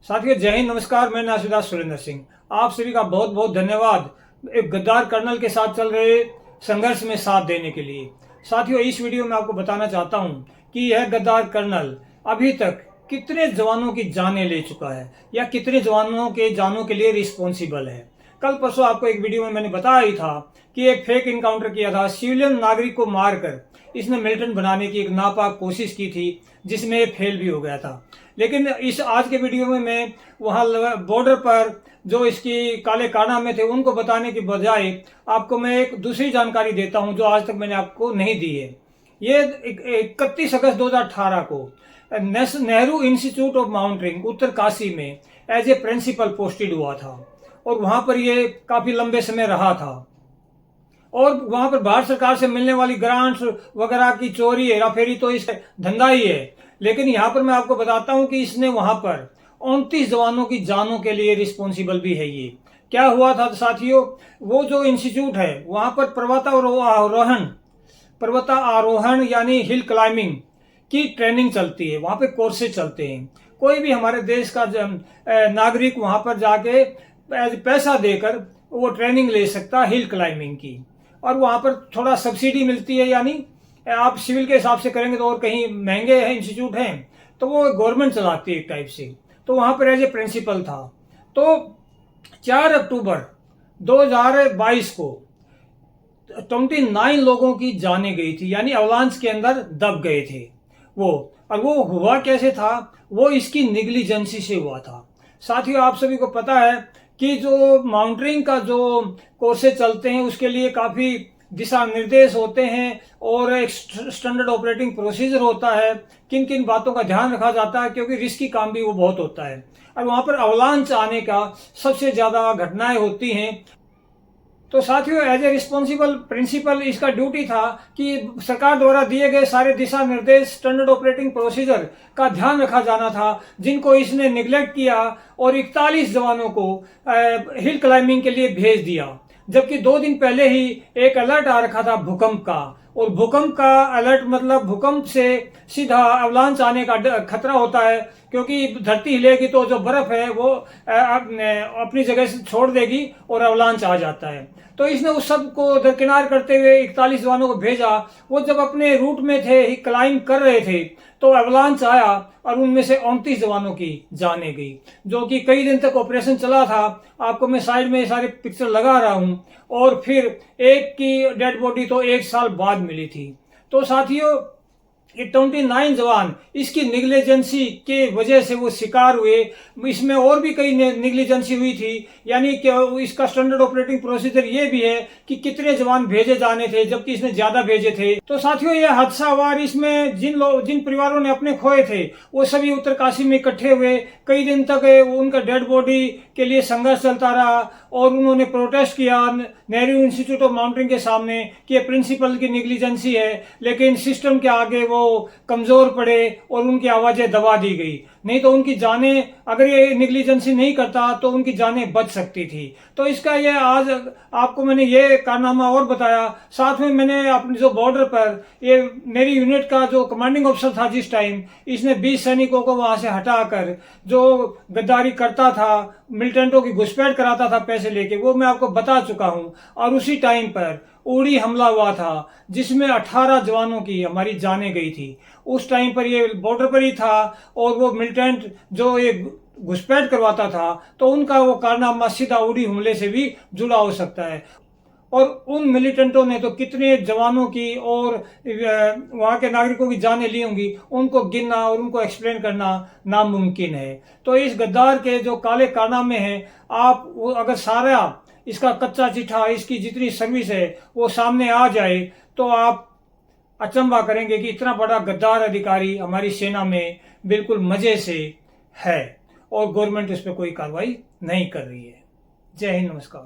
साथियों, जय हिंद, नमस्कार। मैं नासिदास सुरेंद्र सिंह। आप सभी का बहुत बहुत धन्यवाद एक गद्दार कर्नल के साथ चल रहे संघर्ष में साथ देने के लिए। साथियों, इस वीडियो में आपको बताना चाहता हूं कि यह गद्दार कर्नल अभी तक कितने जवानों की जानें ले चुका है या कितने जवानों के जानों के लिए रिस्पॉन्सिबल है। कल परसों आपको एक वीडियो में मैंने बताया ही था कि एक फेक इनकाउंटर किया था, सिविलियन नागरिक को मारकर इसने मिलिटेंट बनाने की एक नापाक कोशिश की थी, जिसमें ये फेल भी हो गया था। लेकिन इस आज के वीडियो में मैं वहाँ बॉर्डर पर जो इसकी काले कारनामे थे उनको बताने की बजाय आपको मैं एक दूसरी जानकारी देता हूँ जो आज तक मैंने आपको नहीं दी है। ये 31 अगस्त 2018 को नेहरू इंस्टीट्यूट ऑफ माउंटेनिंग उत्तर काशी में एज ए प्रिंसिपल पोस्टेड हुआ था और वहां पर ये काफी लंबे समय रहा था। और वहां पर भारत सरकार से मिलने वाली ग्रांट्स वगैरह की चोरी हेराफेरी तो इस धंधा ही है। लेकिन यहाँ पर मैं आपको बताता हूँ कि इसने वहां पर 29 जवानों की जानों के लिए रिस्पॉन्सिबल भी है। ये क्या हुआ था साथियों, वो जो इंस्टीट्यूट है वहां पर पर्वतारोहण यानी हिल क्लाइंबिंग की ट्रेनिंग चलती है, वहां पे कोर्सेज चलते हैं। कोई भी हमारे देश का नागरिक वहां पर जाके पैसा देकर वो ट्रेनिंग ले सकता हिल क्लाइंबिंग की, और वहां पर थोड़ा सब्सिडी मिलती है। यानी आप सिविल के हिसाब से करेंगे तो और कहीं महंगे हैं इंस्टीट्यूट हैं, तो वो गवर्नमेंट चलाती है एक टाइप से। तो वहां पर एज ए प्रिंसिपल था। तो 4 अक्टूबर 2022 को 29 लोगों की जाने गई थी, यानी अवलांच के अंदर दब गए थे वो। और वो हुआ कैसे था, वो इसकी निग्लिजेंसी से हुआ था। साथियों, आप सभी को पता है कि जो माउंटेनिंग का जो कोर्सेज चलते हैं उसके लिए काफी दिशा निर्देश होते हैं और एक स्टैंडर्ड ऑपरेटिंग प्रोसीजर होता है, किन किन बातों का ध्यान रखा जाता है, क्योंकि रिस्की काम भी वो बहुत होता है। और वहां पर अवलांच आने का सबसे ज्यादा घटनाएं होती हैं। तो साथियों, एज ए रिस्पॉन्सिबल प्रिंसिपल इसका ड्यूटी था कि सरकार द्वारा दिए गए सारे दिशा निर्देश, स्टैंडर्ड ऑपरेटिंग प्रोसीजर का ध्यान रखा जाना था, जिनको इसने निगलेक्ट किया और 41 जवानों को हिल क्लाइंबिंग के लिए भेज दिया। जबकि 2 दिन पहले ही एक अलर्ट आ रखा था भूकंप का, और भूकंप का अलर्ट मतलब भूकंप से सीधा अवलांच आने का खतरा होता है, क्योंकि धरती हिलेगी तो जो बर्फ है वो अपनी जगह से छोड़ देगी और अवलांच आ जाता है। तो इसने उस सब को दरकिनार करते हुए 41 जवानों को भेजा। वो जब अपने रूट में थे, क्लाइंब कर रहे थे, तो अवलांच आया और उनमें से 29 जवानों की जाने गई, जो कि कई दिन तक ऑपरेशन चला था। आपको मैं साइड में सारे पिक्चर लगा रहा हूं। और फिर एक की डेड बॉडी तो 1 साल बाद मिली थी। तो साथियों, ये 29 जवान इसकी निग्लिजेंसी के वजह से वो शिकार हुए। इसमें और भी कई निग्लिजेंसी हुई थी, यानी कि इसका स्टैंडर्ड ऑपरेटिंग प्रोसीजर ये भी है कि कितने जवान भेजे जाने थे, जबकि इसने ज्यादा भेजे थे। तो साथियों, ये हादसा हुआ। इसमें जिन परिवारों ने अपने खोए थे वो सभी उत्तरकाशी में इकट्ठे हुए। कई दिन तक उनका डेड बॉडी के लिए संघर्ष चलता रहा और उन्होंने प्रोटेस्ट किया नेहरू इंस्टीट्यूट ऑफ माउंटेनिंग के सामने कि प्रिंसिपल की निग्लिजेंसी है। लेकिन सिस्टम के आगे वो कमजोर पड़े और उनकी आवाजें दबा दी गई। नहीं तो उनकी जानें, अगर ये निग्लिजेंसी नहीं करता तो उनकी जानें बच सकती थी। तो इसका ये आज आपको मैंने ये कारनामा और बताया। साथ में मैंने अपने जो बॉर्डर पर ये मेरी यूनिट का जो कमांडिंग ऑफिसर था जिस टाइम, इसने 20 सैनिकों को वहां से हटाकर जो गद्दारी करता था, मिलिटेंटों की घुसपैठ कराता था पैसे लेके, वो मैं आपको बता चुका हूं। और उसी टाइम पर उड़ी हमला हुआ था जिसमें 18 जवानों की हमारी जानें गई थी। उस टाइम पर ये बॉर्डर पर ही था और वो मिलिटेंट जो ये घुसपैठ करवाता था, तो उनका वो कारनामा सीधा उड़ी हमले से भी जुड़ा हो सकता है। और उन मिलिटेंटों ने तो कितने जवानों की और वहां के नागरिकों की जानें ली होंगी, उनको गिनना और उनको एक्सप्लेन करना नामुमकिन है। तो इस गद्दार के जो काले कारनामे हैं, आप अगर सारा इसका कच्चा चिट्ठा, इसकी जितनी सर्विस है वो सामने आ जाए तो आप अचंभा करेंगे कि इतना बड़ा गद्दार अधिकारी हमारी सेना में बिल्कुल मजे से है और गवर्नमेंट इस पर कोई कार्रवाई नहीं कर रही है। जय हिंद, नमस्कार।